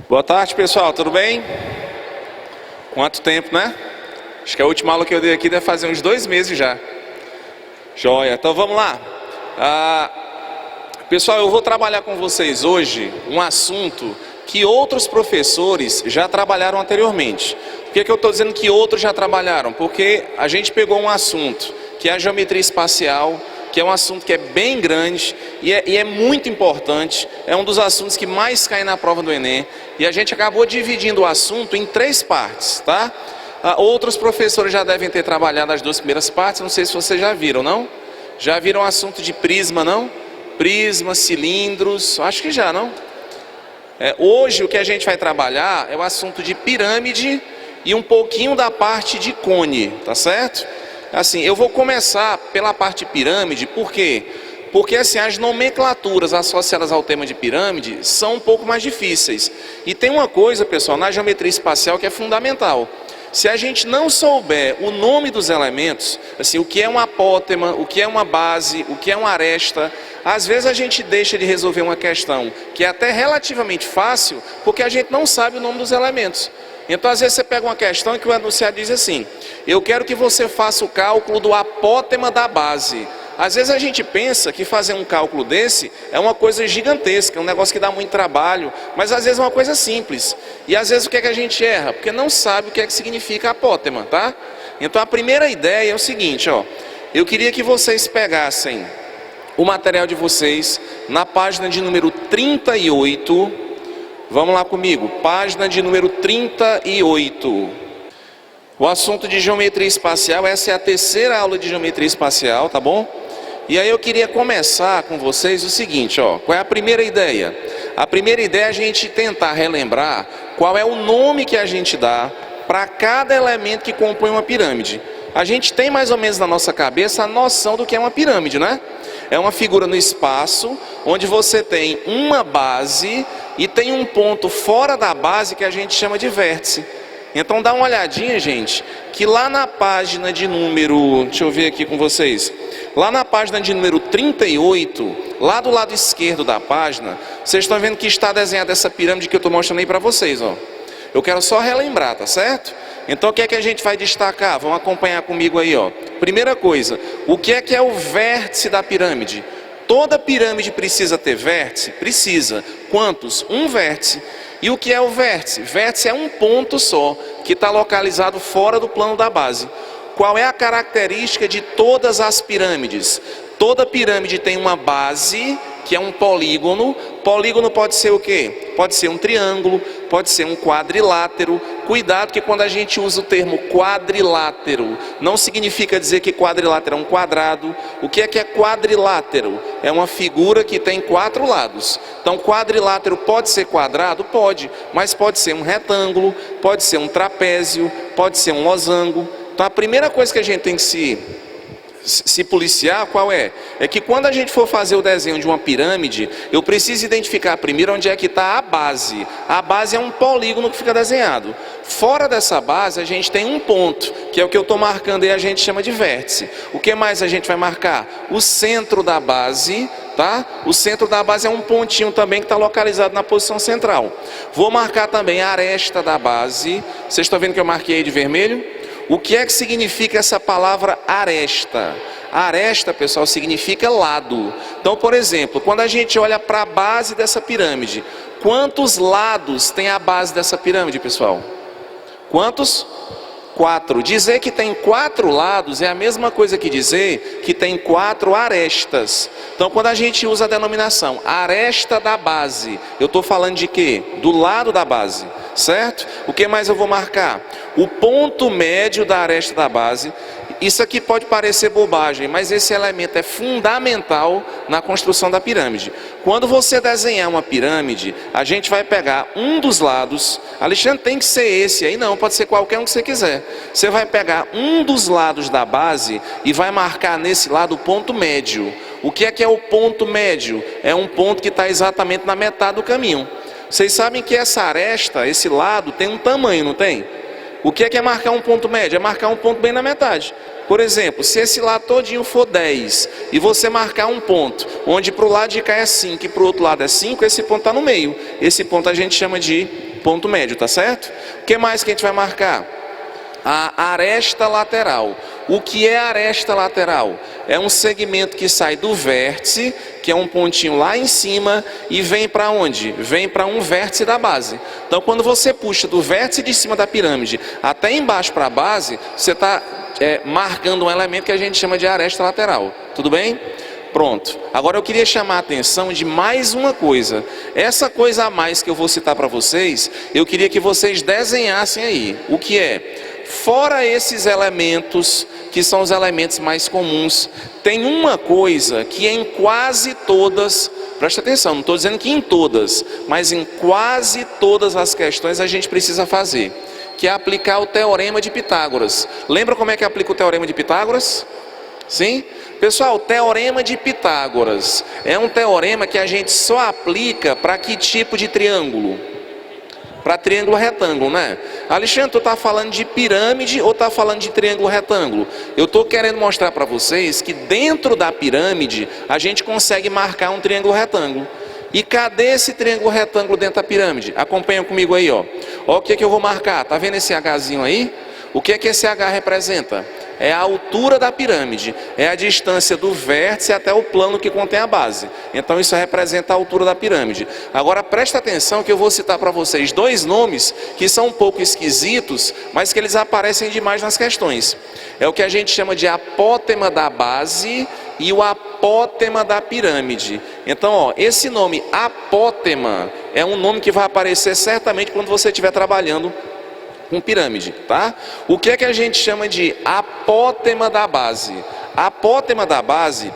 Boa tarde, pessoal, tudo bem? Quanto tempo, né? Acho que a última aula que eu dei aqui deve fazer uns 2 meses já. Joia, então vamos lá. Pessoal, eu vou trabalhar com vocês hoje um assunto que outros professores já trabalharam anteriormente. Por que eu estou dizendo que outros já trabalharam? Porque a gente pegou um assunto que é a geometria espacial, que é um assunto que é bem grande e é muito importante, é um dos assuntos que mais cai na prova do Enem, e a gente acabou dividindo o assunto em 3 partes, tá? Outros professores já devem ter trabalhado as 2 primeiras partes, não sei se vocês já viram, não? Já viram o assunto de prisma, não? Prisma, cilindros, acho que já, não? Hoje o que a gente vai trabalhar é o assunto de pirâmide e um pouquinho da parte de cone, tá certo? Assim, eu vou começar pela parte de pirâmide, por quê? Porque assim, as nomenclaturas associadas ao tema de pirâmide são um pouco mais difíceis. E tem uma coisa, pessoal, na geometria espacial que é fundamental. Se a gente não souber o nome dos elementos, assim, o que é uma apótema, o que é uma base, o que é uma aresta, às vezes a gente deixa de resolver uma questão que é até relativamente fácil, porque a gente não sabe o nome dos elementos. Então, às vezes você pega uma questão em que o enunciado diz assim: eu quero que você faça o cálculo do apótema da base. Às vezes a gente pensa que fazer um cálculo desse é uma coisa gigantesca, um negócio que dá muito trabalho, mas às vezes é uma coisa simples. E às vezes o que é que a gente erra? Porque não sabe o que é que significa apótema, tá? Então a primeira ideia é o seguinte, ó. Eu queria que vocês pegassem o material de vocês na página de número 38. Vamos lá comigo, página de número 38. O assunto de geometria espacial, essa é a 3ª aula de geometria espacial, tá bom? E aí eu queria começar com vocês o seguinte, ó. Qual é a primeira ideia? A primeira ideia é a gente tentar relembrar qual é o nome que a gente dá para cada elemento que compõe uma pirâmide. A gente tem mais ou menos na nossa cabeça a noção do que é uma pirâmide, né? É uma figura no espaço, onde você tem uma base e tem um ponto fora da base que a gente chama de vértice. Então dá uma olhadinha, gente, que lá na página de número, deixa eu ver aqui com vocês, lá na página de número 38, lá do lado esquerdo da página, vocês estão vendo que está desenhada essa pirâmide que eu estou mostrando aí para vocês, ó. Eu quero só relembrar, tá certo? Então o que é que a gente vai destacar? Vão acompanhar comigo aí, ó. Primeira coisa, o que é o vértice da pirâmide? Toda pirâmide precisa ter vértice? Precisa. Quantos? Um vértice. E o que é o vértice? Vértice é um ponto só, que está localizado fora do plano da base. Qual é a característica de todas as pirâmides? Toda pirâmide tem uma base, que é um polígono. Polígono pode ser o quê? Pode ser um triângulo, pode ser um quadrilátero. Cuidado que quando a gente usa o termo quadrilátero, não significa dizer que quadrilátero é um quadrado. O que é quadrilátero? É uma figura que tem 4 lados. Então quadrilátero pode ser quadrado? Pode, mas pode ser um retângulo, pode ser um trapézio, pode ser um losango. Então a primeira coisa que a gente tem que se policiar, qual é? É que quando a gente for fazer o desenho de uma pirâmide, eu preciso identificar primeiro onde é que está a base. A base é um polígono que fica desenhado. Fora dessa base, a gente tem um ponto, que é o que eu estou marcando aí, a gente chama de vértice. O que mais a gente vai marcar? O centro da base, tá? O centro da base é um pontinho também que está localizado na posição central. Vou marcar também a aresta da base. Vocês estão vendo que eu marquei aí de vermelho? O que é que significa essa palavra aresta? Aresta, pessoal, significa lado. Então, por exemplo, quando a gente olha para a base dessa pirâmide, quantos lados tem a base dessa pirâmide, pessoal? Quantos? 4. Dizer que tem 4 lados é a mesma coisa que dizer que tem 4 arestas. Então, quando a gente usa a denominação aresta da base, eu estou falando de quê? Do lado da base, certo? O que mais eu vou marcar? O ponto médio da aresta da base. Isso aqui pode parecer bobagem, mas esse elemento é fundamental na construção da pirâmide. Quando você desenhar uma pirâmide, a gente vai pegar um dos lados. Alexandre, tem que ser esse aí? Não, pode ser qualquer um que você quiser. Você vai pegar um dos lados da base e vai marcar nesse lado o ponto médio. O que é o ponto médio? É um ponto que está exatamente na metade do caminho. Vocês sabem que essa aresta, esse lado, tem um tamanho, não tem? O que é marcar um ponto médio? É marcar um ponto bem na metade. Por exemplo, se esse lado todinho for 10 e você marcar um ponto, onde para o lado de cá é 5 e para o outro lado é 5, esse ponto está no meio. Esse ponto a gente chama de ponto médio, tá certo? O que mais que a gente vai marcar? A aresta lateral. O que é a aresta lateral? É um segmento que sai do vértice, que é um pontinho lá em cima, e vem para onde? Vem para um vértice da base. Então, quando você puxa do vértice de cima da pirâmide até embaixo para a base, você está marcando um elemento que a gente chama de aresta lateral. Tudo bem? Pronto. Agora eu queria chamar a atenção de mais uma coisa. Essa coisa a mais que eu vou citar para vocês, eu queria que vocês desenhassem aí. O que é? Fora esses elementos, que são os elementos mais comuns, tem uma coisa que em quase todas, presta atenção, não estou dizendo que em todas, mas em quase todas as questões a gente precisa fazer, que é aplicar o teorema de Pitágoras. Lembra como é que aplica o teorema de Pitágoras? Sim? Pessoal, o teorema de Pitágoras é um teorema que a gente só aplica para que tipo de triângulo? Para triângulo retângulo, né? Alexandre, tu está falando de pirâmide ou está falando de triângulo retângulo? Eu estou querendo mostrar para vocês que dentro da pirâmide a gente consegue marcar um triângulo retângulo. E cadê esse triângulo retângulo dentro da pirâmide? Acompanha comigo aí, ó. Ó, o que eu vou marcar? Tá vendo esse Hzinho aí? O que esse H representa? É a altura da pirâmide, é a distância do vértice até o plano que contém a base. Então isso representa a altura da pirâmide. Agora presta atenção que eu vou citar para vocês dois nomes que são um pouco esquisitos, mas que eles aparecem demais nas questões. É o que a gente chama de apótema da base e o apótema da pirâmide. Então, ó, esse nome apótema é um nome que vai aparecer certamente quando você estiver trabalhando com pirâmide, tá? O que é que a gente chama de apótema da base? A apótema da base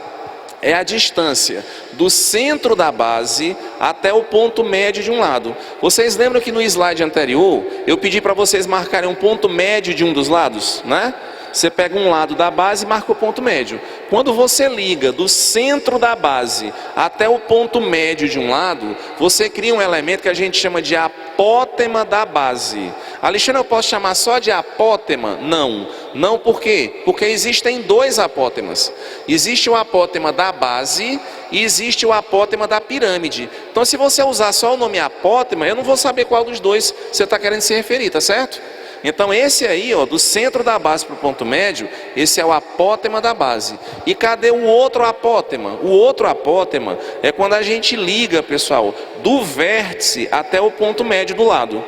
é a distância do centro da base até o ponto médio de um lado. Vocês lembram que no slide anterior eu pedi para vocês marcarem um ponto médio de um dos lados, né? Você pega um lado da base e marca o ponto médio. Quando você liga do centro da base até o ponto médio de um lado, você cria um elemento que a gente chama de apótema da base. Alexandre, eu posso chamar só de apótema? Não. Não por quê? Porque existem dois apótemas. Existe o apótema da base e existe o apótema da pirâmide. Então, se você usar só o nome apótema, eu não vou saber qual dos dois você está querendo se referir, tá certo? Então esse aí, ó, do centro da base para o ponto médio, esse é o apótema da base. E cadê o outro apótema? O outro apótema é quando a gente liga, pessoal, do vértice até o ponto médio do lado.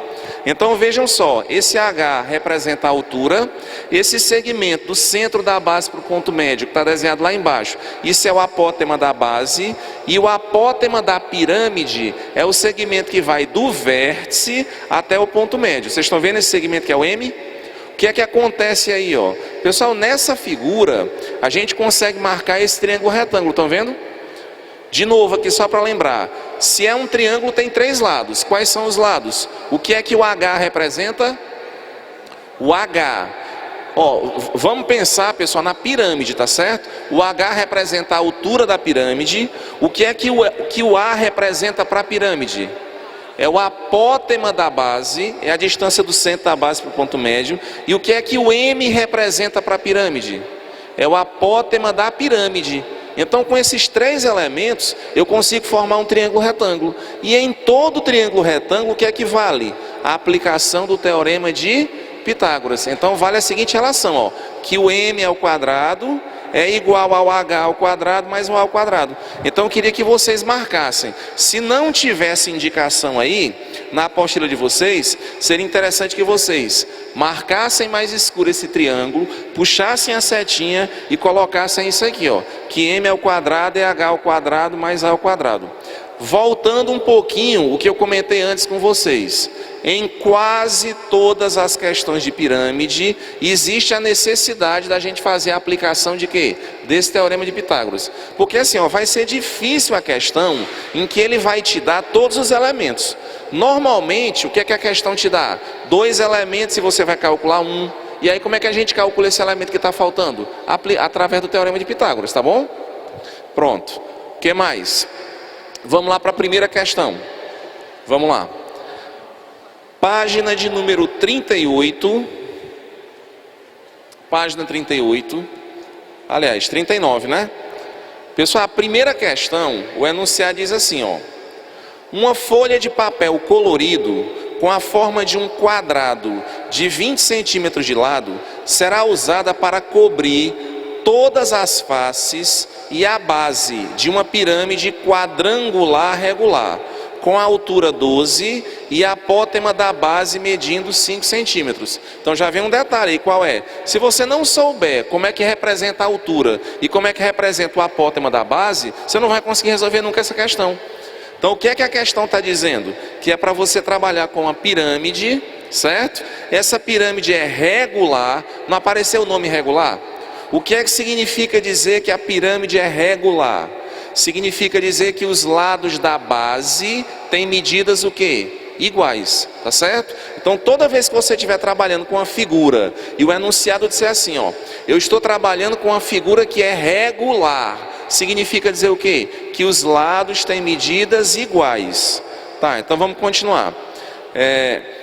Então vejam só, esse H representa a altura, esse segmento do centro da base para o ponto médio, que está desenhado lá embaixo, isso é o apótema da base, e o apótema da pirâmide é o segmento que vai do vértice até o ponto médio. Vocês estão vendo esse segmento que é o M? O que é que acontece aí, ó? Pessoal, nessa figura, a gente consegue marcar esse triângulo retângulo, estão vendo? De novo aqui só para lembrar, se é um triângulo tem três lados. Quais são os lados? O que é que o H representa? O H. Ó, vamos pensar, pessoal, na pirâmide, tá certo? O H representa a altura da pirâmide. O que é que o A representa para a pirâmide? É o apótema da base, é a distância do centro da base para o ponto médio. E o que é que o M representa para a pirâmide? É o apótema da pirâmide. Então, com esses três elementos, eu consigo formar um triângulo retângulo. E em todo triângulo retângulo, o que é que vale? A aplicação do teorema de Pitágoras. Então, vale a seguinte relação, ó, que o M ao quadrado é igual ao H ao quadrado mais o A ao quadrado. Então, eu queria que vocês marcassem. Se não tivesse indicação aí, na apostila de vocês, seria interessante que vocês marcassem mais escuro esse triângulo, puxassem a setinha e colocassem isso aqui, ó, que M ao quadrado é H ao quadrado mais A ao quadrado. Voltando um pouquinho o que eu comentei antes com vocês, em quase todas as questões de pirâmide existe a necessidade da gente fazer a aplicação de quê? Desse teorema de Pitágoras. Porque assim, ó, vai ser difícil a questão em que ele vai te dar todos os elementos. Normalmente, o que é que a questão te dá? Dois elementos e você vai calcular um. E aí como é que a gente calcula esse elemento que está faltando? Através do teorema de Pitágoras, tá bom? Pronto. O que mais? Vamos lá para a primeira questão. Vamos lá. Página de número 38. Página 38. Aliás, 39, né? Pessoal, a primeira questão, o enunciado diz assim, ó. Uma folha de papel colorido com a forma de um quadrado de 20 centímetros de lado, será usada para cobrir todas as faces e a base de uma pirâmide quadrangular regular, com a altura 12 e a apótema da base medindo 5 centímetros. Então já vem um detalhe aí, qual é? Se você não souber como é que representa a altura e como é que representa o apótema da base, você não vai conseguir resolver nunca essa questão. Então o que é que a questão está dizendo? Que é para você trabalhar com uma pirâmide, certo? Essa pirâmide é regular, não apareceu o nome regular? O que é que significa dizer que a pirâmide é regular? Significa dizer que os lados da base têm medidas o quê? Iguais, tá certo? Então toda vez que você estiver trabalhando com uma figura e o enunciado disser assim, ó, eu estou trabalhando com uma figura que é regular, significa dizer o quê? Que os lados têm medidas iguais. Tá, então vamos continuar.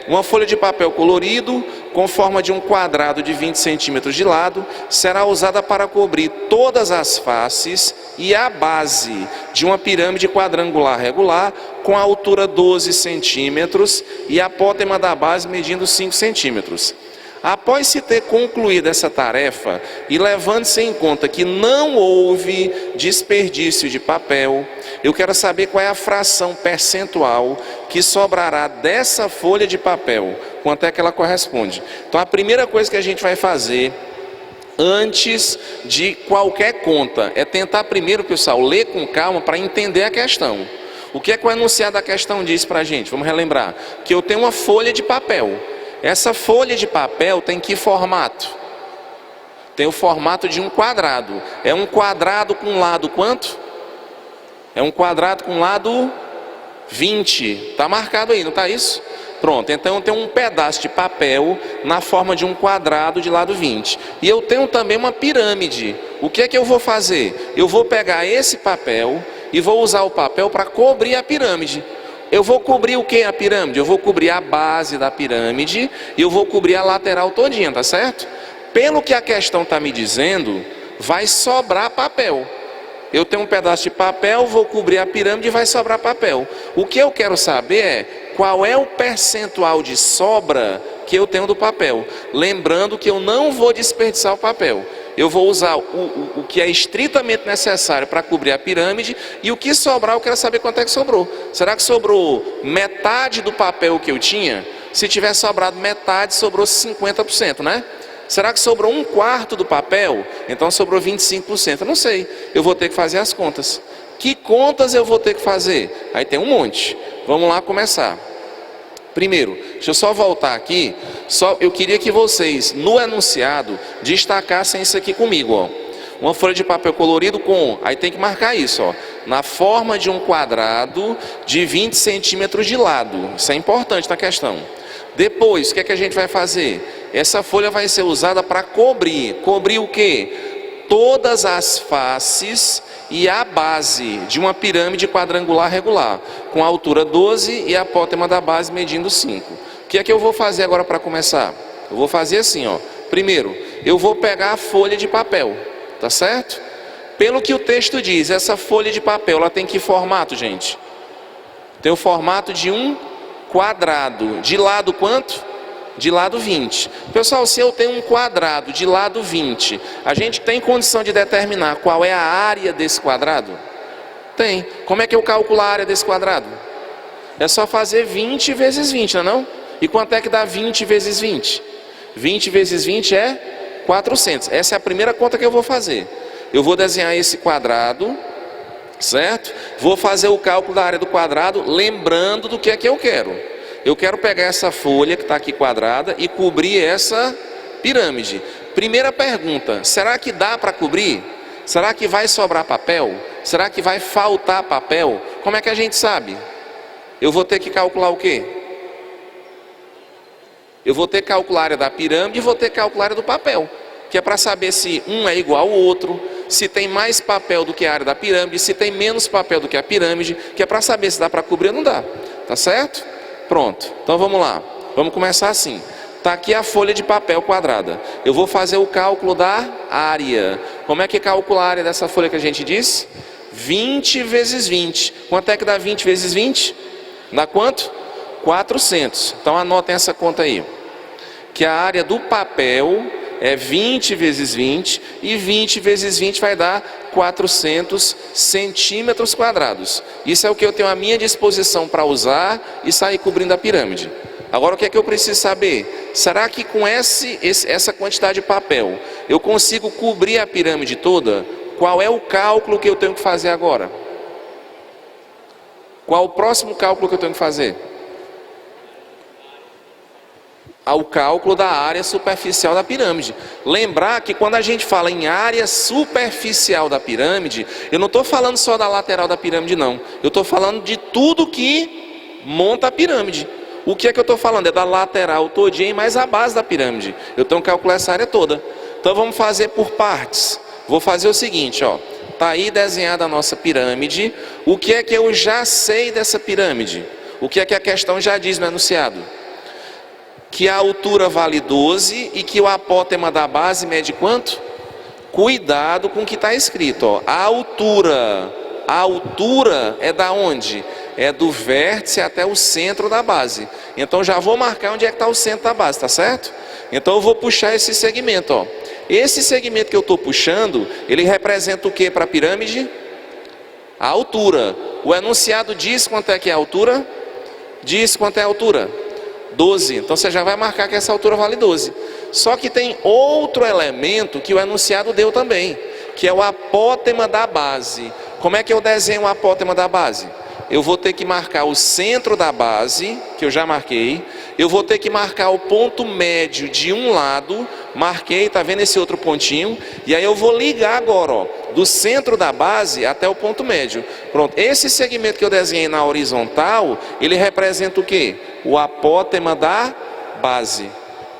Uma folha de papel colorido com forma de um quadrado de 20 centímetros de lado será usada para cobrir todas as faces e a base de uma pirâmide quadrangular regular com a altura 12 centímetros e a apótema da base medindo 5 centímetros. Após se ter concluído essa tarefa e levando-se em conta que não houve desperdício de papel, eu quero saber qual é a fração percentual que sobrará dessa folha de papel, quanto é que ela corresponde. Então a primeira coisa que a gente vai fazer antes de qualquer conta é tentar primeiro, pessoal, ler com calma para entender a questão. O que é que o enunciado da questão diz para a gente? Vamos relembrar que eu tenho uma folha de papel. Essa folha de papel tem que formato? Tem o formato de um quadrado. É um quadrado com lado quanto? É um quadrado com lado 20. Está marcado aí, não está isso? Pronto, então eu tenho um pedaço de papel na forma de um quadrado de lado 20. E eu tenho também uma pirâmide. O que é que eu vou fazer? Eu vou pegar esse papel e vou usar o papel para cobrir a pirâmide. Eu vou cobrir o que a pirâmide? Eu vou cobrir a base da pirâmide e eu vou cobrir a lateral todinha, tá certo? Pelo que a questão está me dizendo, vai sobrar papel. Eu tenho um pedaço de papel, vou cobrir a pirâmide e vai sobrar papel. O que eu quero saber é qual é o percentual de sobra que eu tenho do papel. Lembrando que eu não vou desperdiçar o papel. Eu vou usar o que é estritamente necessário para cobrir a pirâmide e o que sobrar eu quero saber quanto é que sobrou. Será que sobrou metade do papel que eu tinha? Se tiver sobrado metade, sobrou 50%, né? Será que sobrou um quarto do papel? Então sobrou 25%. Eu não sei, eu vou ter que fazer as contas. Que contas eu vou ter que fazer? Aí tem um monte. Vamos lá começar. Primeiro, deixa eu só voltar aqui, eu queria que vocês, no enunciado, destacassem isso aqui comigo, ó. Uma folha de papel colorido aí tem que marcar isso, ó, na forma de um quadrado de 20 centímetros de lado, isso é importante na questão. Depois, o que é que a gente vai fazer? Essa folha vai ser usada para cobrir o quê? Todas as faces e a base de uma pirâmide quadrangular regular, com a altura 12 e a apótema da base medindo 5. O que é que eu vou fazer agora para começar? Eu vou fazer assim, ó. Primeiro, eu vou pegar a folha de papel, tá certo? Pelo que o texto diz, essa folha de papel, ela tem que formato, gente? Tem o formato de um quadrado. De lado quanto? De lado 20. Pessoal, se eu tenho um quadrado de lado 20, a gente tem condição de determinar qual é a área desse quadrado? Tem. Como é que eu calculo a área desse quadrado? É só fazer 20 vezes 20, não é não? E quanto é que dá 20 vezes 20? 20 vezes 20 é 400. Essa é a primeira conta que eu vou fazer. Eu vou desenhar esse quadrado, certo? Vou fazer o cálculo da área do quadrado, lembrando do que é que eu quero. Eu quero pegar essa folha que está aqui quadrada e cobrir essa pirâmide. Primeira pergunta, será que dá para cobrir? Será que vai sobrar papel? Será que vai faltar papel? Como é que a gente sabe? Eu vou ter que calcular o quê? Eu vou ter que calcular a área da pirâmide e vou ter que calcular a área do papel. Que é para saber se um é igual ao outro, se tem mais papel do que a área da pirâmide, se tem menos papel do que a pirâmide, que é para saber se dá para cobrir ou não dá. Tá certo? Pronto, então vamos lá, vamos começar assim. Está aqui a folha de papel quadrada. Eu vou fazer o cálculo da área. Como é que calcula a área dessa folha que a gente disse? 20 vezes 20. Quanto é que dá 20 vezes 20? Dá quanto? 400. Então anotem essa conta aí, que a área do papel é 20 vezes 20, e 20 vezes 20 vai dar 400 centímetros quadrados. Isso é o que eu tenho à minha disposição para usar e sair cobrindo a pirâmide. Agora o que é que eu preciso saber? Será que com essa quantidade de papel eu consigo cobrir a pirâmide toda? Qual é o cálculo que eu tenho que fazer agora? Qual o próximo cálculo que eu tenho que fazer? Ao cálculo da área superficial da pirâmide. Lembrar que quando a gente fala em área superficial da pirâmide, eu não estou falando só da lateral da pirâmide não. Eu estou falando de tudo que monta a pirâmide. O que é que eu estou falando? É da lateral todinha e mais a base da pirâmide. Eu tenho que calcular essa área toda. Então vamos fazer por partes. Vou fazer o seguinte, ó. Está aí desenhada a nossa pirâmide. O que é que eu já sei dessa pirâmide? O que é que a questão já diz no enunciado? Que a altura vale 12 e que o apótema da base mede quanto? Cuidado com o que está escrito, ó. A altura é da onde? É do vértice até o centro da base. Então já vou marcar onde é que está o centro da base, tá certo? Então eu vou puxar esse segmento, ó. Esse segmento que eu estou puxando, ele representa o que para a pirâmide? A altura. O enunciado diz quanto é que é a altura? Diz quanto é a altura? 12. Então você já vai marcar que essa altura vale 12. Só que tem outro elemento que o enunciado deu também, que é o apótema da base. Como é que eu desenho o apótema da base? Eu vou ter que marcar o centro da base, que eu já marquei. Eu vou ter que marcar o ponto médio de um lado. Marquei, tá vendo esse outro pontinho? E aí eu vou ligar agora, ó, do centro da base até o ponto médio. Pronto, esse segmento que eu desenhei na horizontal, ele representa o quê? O apótema da base.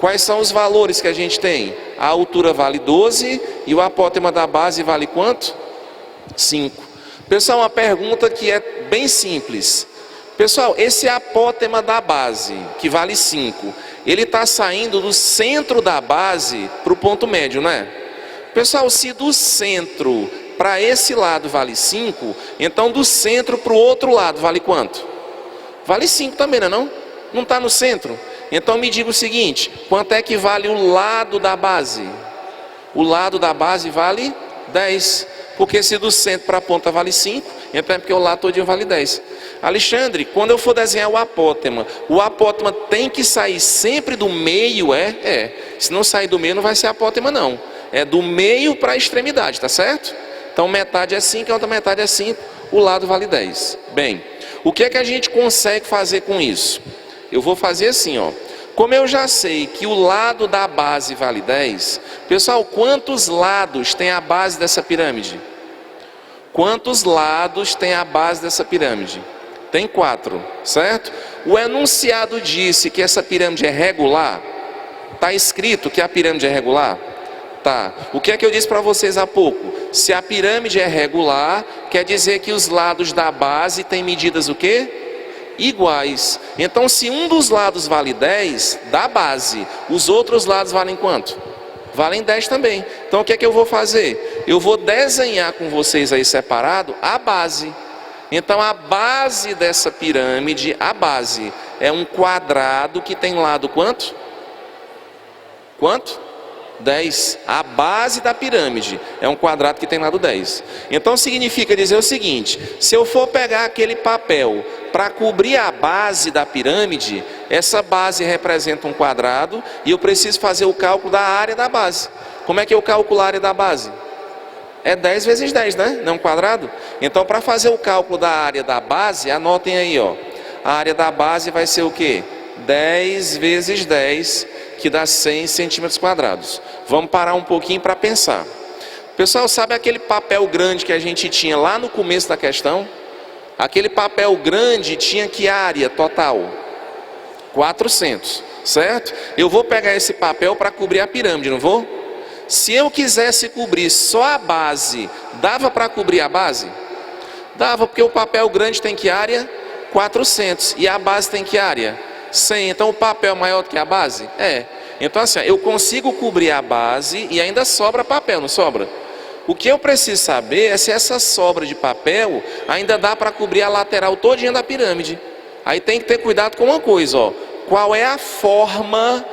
Quais são os valores que a gente tem? A altura vale 12 e o apótema da base vale quanto? 5. Pessoal, uma pergunta que é bem simples. Pessoal, esse apótema da base, que vale 5, ele está saindo do centro da base para o ponto médio, não é? Pessoal, se do centro para esse lado vale 5, então do centro para o outro lado vale quanto? Vale 5 também, não é não? Não está no centro? Então me diga o seguinte, quanto é que vale o lado da base? O lado da base vale 10. Porque se do centro para a ponta vale 5, então é porque o lado todinho vale 10. Alexandre, quando eu for desenhar o apótema tem que sair sempre do meio, Se não sair do meio não vai ser apótema não. É do meio para a extremidade, tá certo? Então metade é 5, a outra metade é 5, o lado vale 10. Bem, o que é que a gente consegue fazer com isso? Eu vou fazer assim, ó. Como eu já sei que o lado da base vale 10, pessoal, quantos lados tem a base dessa pirâmide? Quantos lados tem a base dessa pirâmide? Tem 4, certo? O enunciado disse que essa pirâmide é regular? Está escrito que a pirâmide é regular? Tá. O que é que eu disse para vocês há pouco? Se a pirâmide é regular, quer dizer que os lados da base têm medidas o quê? Iguais. Então se um dos lados vale 10, da base, os outros lados valem quanto? Valem 10 também. Então o que é que eu vou fazer? Eu vou desenhar com vocês aí separado a base. Então a base dessa pirâmide, a base, é um quadrado que tem lado quanto? Quanto? 10. A base da pirâmide é um quadrado que tem lado 10. Então significa dizer o seguinte, se eu for pegar aquele papel para cobrir a base da pirâmide, essa base representa um quadrado e eu preciso fazer o cálculo da área da base. Como é que eu calculo a área da base? É 10 vezes 10, né? Não é um quadrado? Então para fazer o cálculo da área da base, anotem aí, ó. A área da base vai ser o quê? 10 vezes 10, que dá 100 centímetros quadrados. Vamos parar um pouquinho para pensar. Pessoal, sabe aquele papel grande que a gente tinha lá no começo da questão? Aquele papel grande tinha que área total? 400, certo? Eu vou pegar esse papel para cobrir a pirâmide, não vou? Se eu quisesse cobrir só a base, dava para cobrir a base? Dava, porque o papel grande tem que área? 400. E a base tem que área? 100. Então o papel é maior do que a base? É. Então assim, eu consigo cobrir a base e ainda sobra papel, não sobra? O que eu preciso saber é se essa sobra de papel ainda dá para cobrir a lateral todinha da pirâmide. Aí tem que ter cuidado com uma coisa, ó. Qual é a forma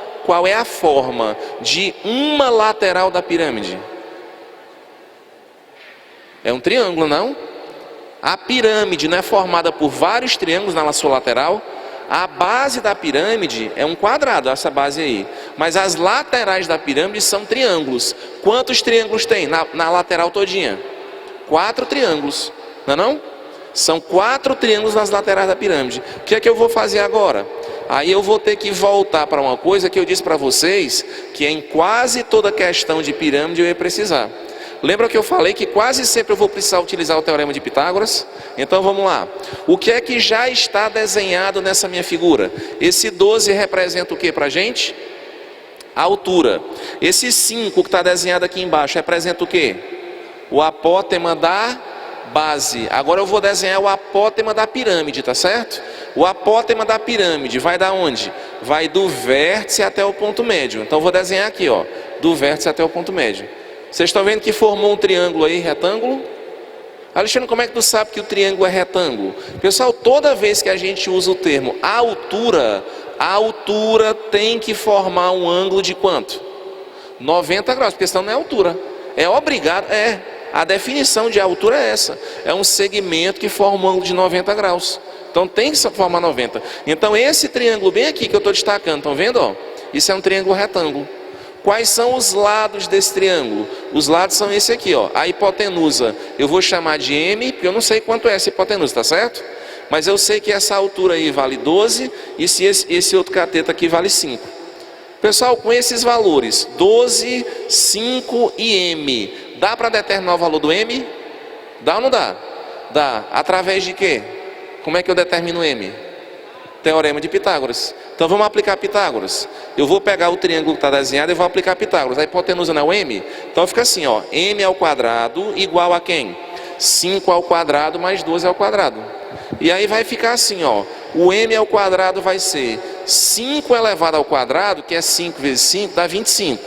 de uma lateral da pirâmide? É um triângulo, não? A pirâmide não é formada por vários triângulos na sua lateral? A base da pirâmide é um quadrado, essa base aí. Mas as laterais da pirâmide são triângulos. Quantos triângulos tem na lateral todinha? 4 triângulos, não é não? São 4 triângulos nas laterais da pirâmide. O que é que eu vou fazer agora? Aí eu vou ter que voltar para uma coisa que eu disse para vocês, que em quase toda questão de pirâmide eu ia precisar. Lembra que eu falei que quase sempre eu vou precisar utilizar o Teorema de Pitágoras? Então vamos lá. O que é que já está desenhado nessa minha figura? Esse 12 representa o que para a gente? A altura. Esse 5 que está desenhado aqui embaixo representa o que? O apótema da base. Agora eu vou desenhar o apótema da pirâmide, tá certo? O apótema da pirâmide vai da onde? Vai do vértice até o ponto médio. Então eu vou desenhar aqui, ó, do vértice até o ponto médio. Vocês estão vendo que formou um triângulo aí, retângulo? Alexandre, como é que tu sabe que o triângulo é retângulo? Pessoal, toda vez que a gente usa o termo altura, a altura tem que formar um ângulo de quanto? 90 graus, porque senão não é altura. É obrigado, a definição de altura é essa. É um segmento que forma um ângulo de 90 graus. Então tem que formar 90. Então esse triângulo bem aqui que eu estou destacando, estão vendo? Ó? Isso é um triângulo retângulo. Quais são os lados desse triângulo? Os lados são esse aqui, ó. A hipotenusa eu vou chamar de M, porque eu não sei quanto é essa hipotenusa, tá certo? Mas eu sei que essa altura aí vale 12 e se esse outro cateto aqui vale 5. Pessoal, com esses valores, 12, 5 e M, dá para determinar o valor do M? Dá ou não dá? Dá. Através de quê? Como é que eu determino M? Teorema de Pitágoras. Então vamos aplicar Pitágoras. Eu vou pegar o triângulo que está desenhado e vou aplicar Pitágoras. A hipotenusa não é o M? Então fica assim, ó. M ao quadrado igual a quem? 5 ao quadrado mais 12 ao quadrado. E aí vai ficar assim, ó. O M ao quadrado vai ser 5 elevado ao quadrado, que é 5 vezes 5, dá 25.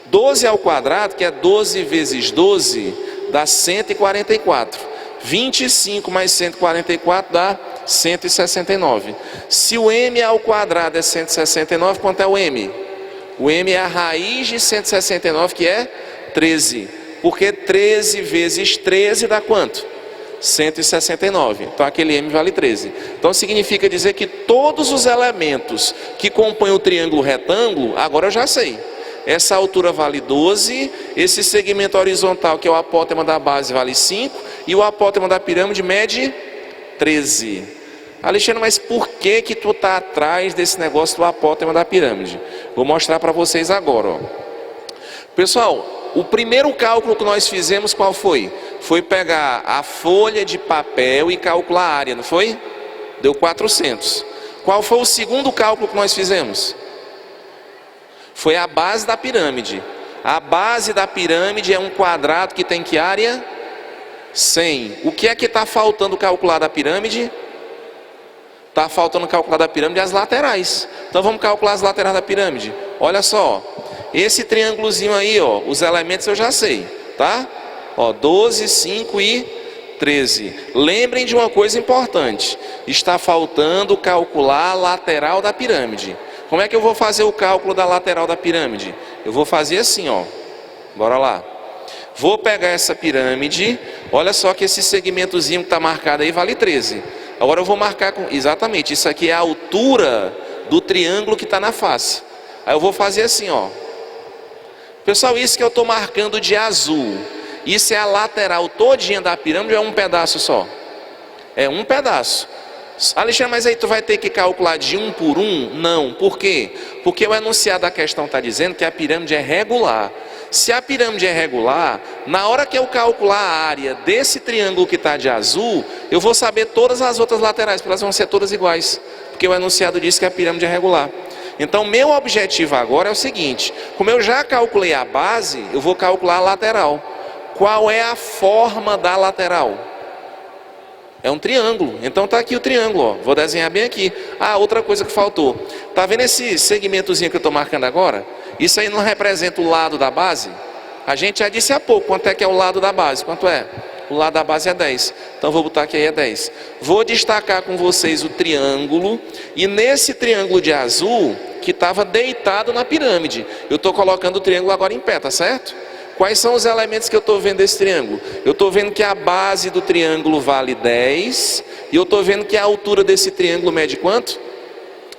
12 ao quadrado, que é 12 vezes 12, dá 144. 25 mais 144 dá 169. Se o M ao quadrado é 169, quanto é o M? O M é a raiz de 169, que é 13. Porque 13 vezes 13 dá quanto? 169. Então aquele M vale 13. Então significa dizer que todos os elementos que compõem o triângulo retângulo, agora eu já sei. Essa altura vale 12, esse segmento horizontal, que é o apótema da base, vale 5, e o apótema da pirâmide mede 13. Alexandre, mas por que tu está atrás desse negócio do apótema da pirâmide? Vou mostrar para vocês agora. Ó. Pessoal, o primeiro cálculo que nós fizemos, qual foi? Foi pegar a folha de papel e calcular a área, não foi? Deu 400. Qual foi o segundo cálculo que nós fizemos? Foi a base da pirâmide. A base da pirâmide é um quadrado que tem que área? 100. O que é que está faltando calcular da pirâmide? Está faltando calcular da pirâmide as laterais. Então vamos calcular as laterais da pirâmide. Olha só, esse triângulozinho aí, ó, os elementos eu já sei, tá? Ó, 12, 5 e 13. Lembrem de uma coisa importante. Está faltando calcular a lateral da pirâmide. Como é que eu vou fazer o cálculo da lateral da pirâmide? Eu vou fazer assim, ó. Bora lá. Vou pegar essa pirâmide. Olha só que esse segmentozinho que está marcado aí vale 13. Agora eu vou marcar com... Exatamente, isso aqui é a altura do triângulo que está na face. Aí eu vou fazer assim, ó. Pessoal, isso que eu estou marcando de azul, isso é a lateral todinha da pirâmide ou é um pedaço só? É um pedaço. Alexandre, mas aí tu vai ter que calcular de um por um? Não. Por quê? Porque o enunciado da questão está dizendo que a pirâmide é regular. Se a pirâmide é regular, na hora que eu calcular a área desse triângulo que está de azul, eu vou saber todas as outras laterais, porque elas vão ser todas iguais. Porque o enunciado diz que a pirâmide é regular. Então, meu objetivo agora é o seguinte. Como eu já calculei a base, eu vou calcular a lateral. Qual é a forma da lateral? É um triângulo. Então está aqui o triângulo, ó. Vou desenhar bem aqui. Ah, outra coisa que faltou. Tá vendo esse segmentozinho que eu estou marcando agora? Isso aí não representa o lado da base? A gente já disse há pouco quanto é que é o lado da base. Quanto é? O lado da base é 10. Então vou botar que aí é 10. Vou destacar com vocês o triângulo. E nesse triângulo de azul, que estava deitado na pirâmide, eu estou colocando o triângulo agora em pé, tá certo? Quais são os elementos que eu estou vendo desse triângulo? Eu estou vendo que a base do triângulo vale 10. E eu estou vendo que a altura desse triângulo mede quanto?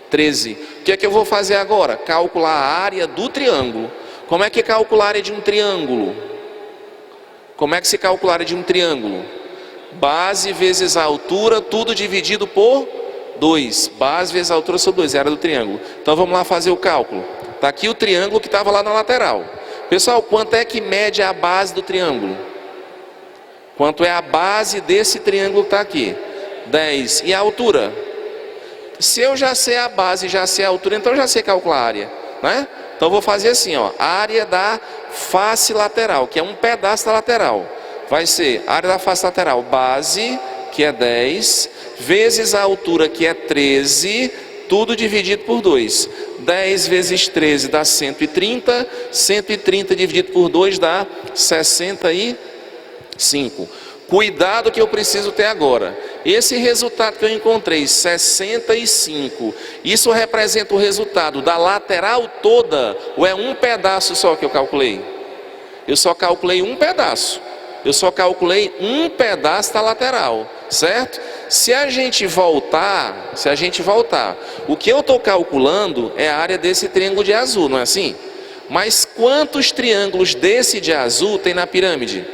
13. O que é que eu vou fazer agora? Calcular a área do triângulo. Como é que calcula a área de um triângulo? Como é que se calcula a área de um triângulo? Base vezes a altura, tudo dividido por 2. Base vezes a altura sobre 2, é a área do triângulo. Então vamos lá fazer o cálculo. Está aqui o triângulo que estava lá na lateral. Pessoal, quanto é que mede a base do triângulo? Quanto é a base desse triângulo que está aqui? 10. E a altura? Se eu já sei a base e já sei a altura, então eu já sei calcular a área, né? Então eu vou fazer assim, ó, a área da face lateral, que é um pedaço da lateral. Vai ser a área da face lateral, base, que é 10, vezes a altura, que é 13, tudo dividido por 2. 10 vezes 13 dá 130, 130 dividido por 2 dá 65. Cuidado que eu preciso ter agora. Esse resultado que eu encontrei, 65, isso representa o resultado da lateral toda ou é um pedaço só que eu calculei? Eu só calculei um pedaço. Eu só calculei um pedaço da lateral, certo? Se a gente voltar, o que eu estou calculando é a área desse triângulo de azul, não é assim? Mas quantos triângulos desse de azul tem na pirâmide?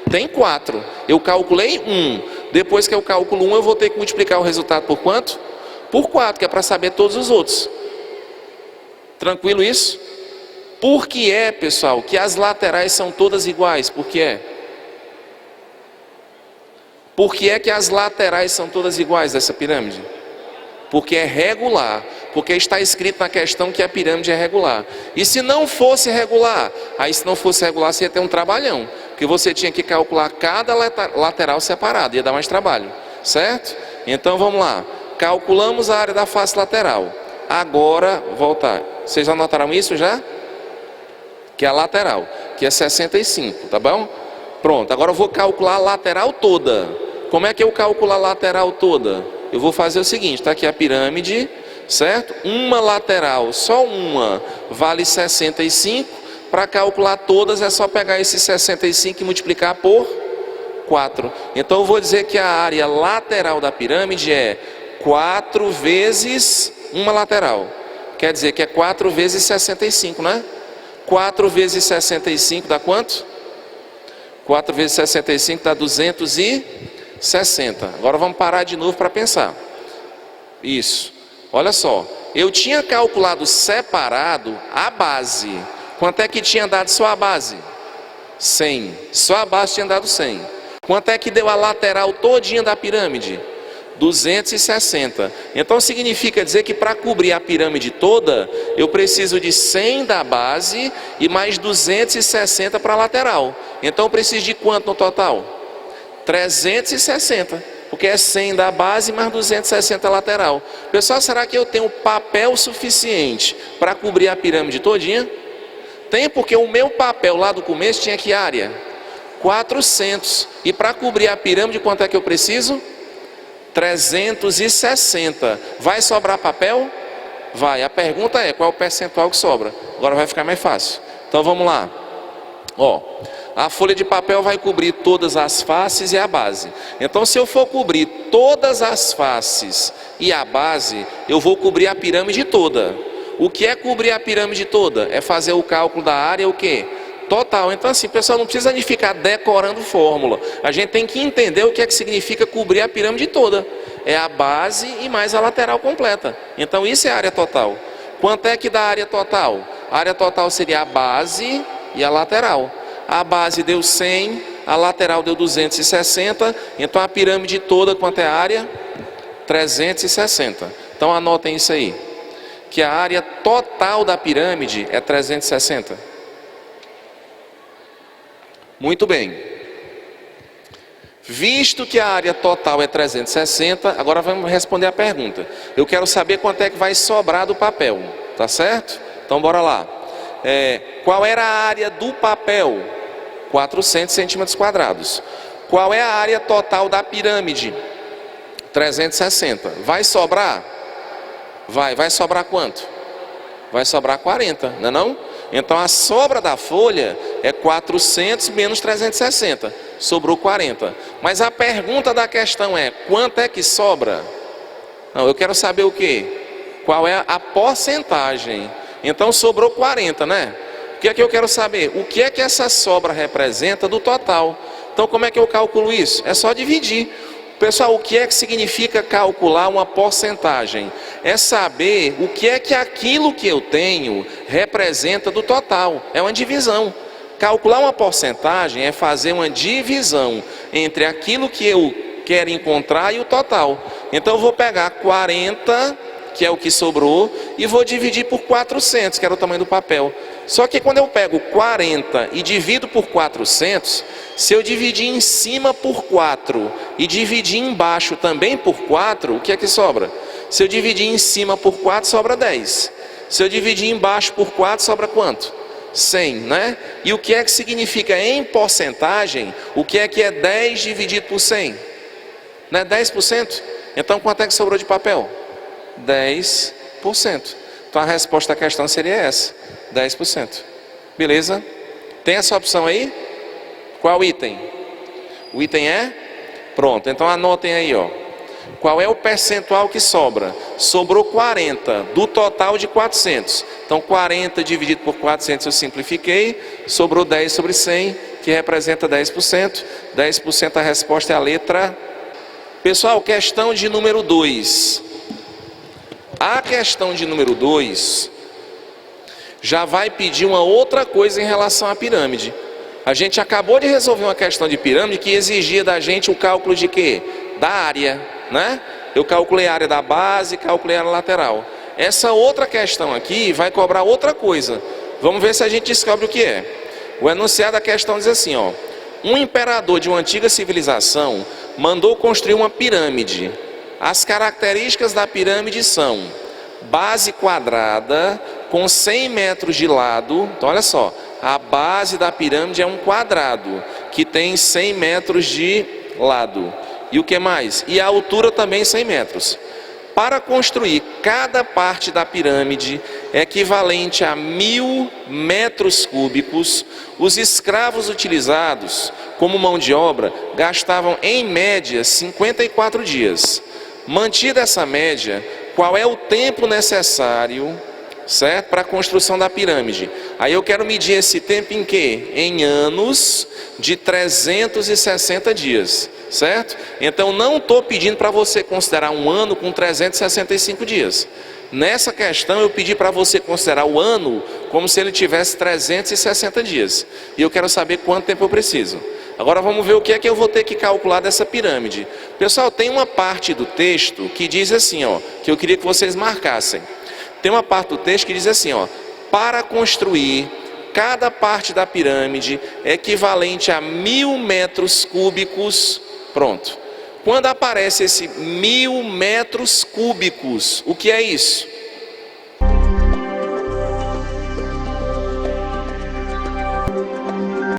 Tem 4. Eu calculei 1. Depois que eu calculo 1, eu vou ter que multiplicar o resultado por quanto? Por 4, que é para saber todos os outros. Tranquilo isso? Por que é, pessoal, que as laterais são todas iguais? Por que é? Por que é que as laterais são todas iguais dessa pirâmide? Porque é regular. Porque está escrito na questão que a pirâmide é regular. E se não fosse regular? Aí se não fosse regular, você ia ter um trabalhão. Porque você tinha que calcular cada lateral separado. Ia dar mais trabalho. Certo? Então vamos lá. Calculamos a área da face lateral. Agora, voltar. Vocês anotaram isso já? Que é a lateral. Que é 65, tá bom? Pronto. Agora eu vou calcular a lateral toda. Como é que eu calculo a lateral toda? Eu vou fazer o seguinte. Está aqui a pirâmide. Certo? Uma lateral, só uma, vale 65. Para calcular todas é só pegar esse 65 e multiplicar por 4. Então eu vou dizer que a área lateral da pirâmide é 4 vezes uma lateral. Quer dizer que é 4 vezes 65, né? 4 vezes 65 dá quanto? 4 vezes 65 dá 260. Agora vamos parar de novo para pensar. Isso. Olha só, eu tinha calculado separado a base. Quanto é que tinha dado só a base? 100. Só a base tinha dado 100. Quanto é que deu a lateral todinha da pirâmide? 260. Então significa dizer que para cobrir a pirâmide toda, eu preciso de 100 da base e mais 260 para a lateral. Então eu preciso de quanto no total? 360. Porque é 100 da base mais 260 lateral. Pessoal, será que eu tenho papel suficiente para cobrir a pirâmide todinha? Tem, porque o meu papel lá do começo tinha que área? 400. E para cobrir a pirâmide, quanto é que eu preciso? 360. Vai sobrar papel? Vai. A pergunta é, qual é o percentual que sobra? Agora vai ficar mais fácil. Então vamos lá. Ó, a folha de papel vai cobrir todas as faces e a base. Então se eu for cobrir todas as faces e a base, eu vou cobrir a pirâmide toda. O que é cobrir a pirâmide toda? É fazer o cálculo da área, o quê? Total. Então assim, pessoal, não precisa de ficar decorando fórmula. A gente tem que entender o que é que significa cobrir a pirâmide toda. É a base e mais a lateral completa. Então isso é a área total. Quanto é que dá a área total? A área total seria a base e a lateral. A base deu 100, a lateral deu 260, então a pirâmide toda, quanto é a área? 360. Então anotem isso aí, que a área total da pirâmide é 360. Muito bem. Visto que a área total é 360, agora vamos responder a pergunta. Eu quero saber quanto é que vai sobrar do papel, tá certo? Então bora lá. Qual era a área do papel? 400 centímetros quadrados. Qual é a área total da pirâmide? 360. Vai sobrar? Vai sobrar quanto? Vai sobrar 40, não é não? Então a sobra da folha é 400 menos 360. Sobrou 40. Mas a pergunta da questão é, quanto é que sobra? Não, eu quero saber o quê? Qual é a porcentagem? Então sobrou 40, né? O que é que eu quero saber? O que é que essa sobra representa do total? Então como é que eu calculo isso? É só dividir. Pessoal, o que é que significa calcular uma porcentagem? É saber o que é que aquilo que eu tenho representa do total. É uma divisão. Calcular uma porcentagem é fazer uma divisão entre aquilo que eu quero encontrar e o total. Então eu vou pegar 40, que é o que sobrou, e vou dividir por 400, que era o tamanho do papel. Só que quando eu pego 40 e divido por 400, se eu dividir em cima por 4 e dividir embaixo também por 4, o que é que sobra? Se eu dividir em cima por 4, sobra 10. Se eu dividir embaixo por 4, sobra quanto? 100, né? E o que é que significa em porcentagem? O que é 10 dividido por 100? Não é 10%? Então quanto é que sobrou de papel? 10%. Então a resposta à questão seria essa, 10%. Beleza? Tem essa opção aí? Qual item? O item é? Pronto, então anotem aí, ó. Qual é o percentual que sobra? Sobrou 40 do total de 400. Então 40 dividido por 400 eu simplifiquei, sobrou 10 sobre 100, que representa 10%. 10% a resposta é a letra. Pessoal, questão de número 2. A questão de número 2 já vai pedir uma outra coisa em relação à pirâmide. A gente acabou de resolver uma questão de pirâmide que exigia da gente o cálculo de quê? Da área, né? Eu calculei a área da base, calculei a área lateral. Essa outra questão aqui vai cobrar outra coisa. Vamos ver se a gente descobre o que é. O enunciado da questão diz assim, ó. Um imperador de uma antiga civilização mandou construir uma pirâmide. As características da pirâmide são base quadrada com 100 metros de lado. Então olha só, a base da pirâmide é um quadrado que tem 100 metros de lado. E o que mais? E a altura também 100 metros. Para construir cada parte da pirâmide equivalente a 1000 metros cúbicos, os escravos utilizados como mão de obra gastavam em média 54 dias. Mantida essa média, qual é o tempo necessário, certo, para a construção da pirâmide? Aí eu quero medir esse tempo em quê? Em anos de 360 dias, certo? Então não estou pedindo para você considerar um ano com 365 dias. Nessa questão eu pedi para você considerar o ano como se ele tivesse 360 dias. E eu quero saber quanto tempo eu preciso. Agora vamos ver o que é que eu vou ter que calcular dessa pirâmide. Pessoal, tem uma parte do texto que diz assim, ó, que eu queria que vocês marcassem. Tem uma parte do texto que diz assim, ó, para construir cada parte da pirâmide equivalente a 1000 metros cúbicos, pronto. Quando aparece esse 1000 metros cúbicos, o que é isso?